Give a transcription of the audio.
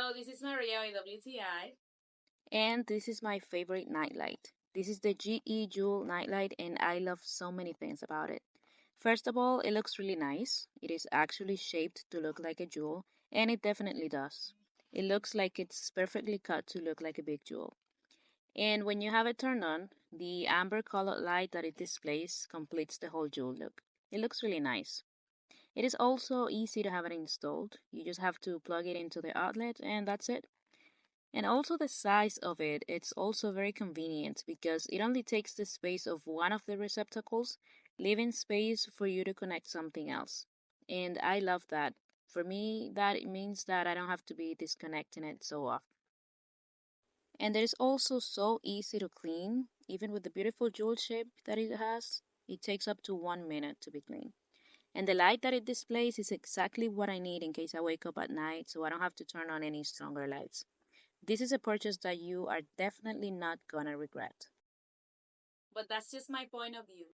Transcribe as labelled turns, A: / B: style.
A: Hello, this is Maria with WTI.
B: And this is my favorite nightlight. This is the GE Jewel nightlight, and I love so many things about it. First of all, it looks really nice. It is actually shaped to look like a jewel, and it definitely does. It looks like it's perfectly cut to look like a big jewel. And when you have it turned on, the amber colored light that it displays completes the whole jewel look. It looks really nice. It is also easy to have it installed. You just have to plug it into the outlet, and that's it. And also the size of it, it's also very convenient because it only takes the space of one of the receptacles, leaving space for you to connect something else. And I love that. For me, that it means that I don't have to be disconnecting it so often. And it is also so easy to clean, even with the beautiful jewel shape that it has. It takes up to 1 minute to be clean. And the light that it displays is exactly what I need in case I wake up at night, so I don't have to turn on any stronger lights. This is a purchase that you are definitely not gonna regret.
A: But that's just my point of view.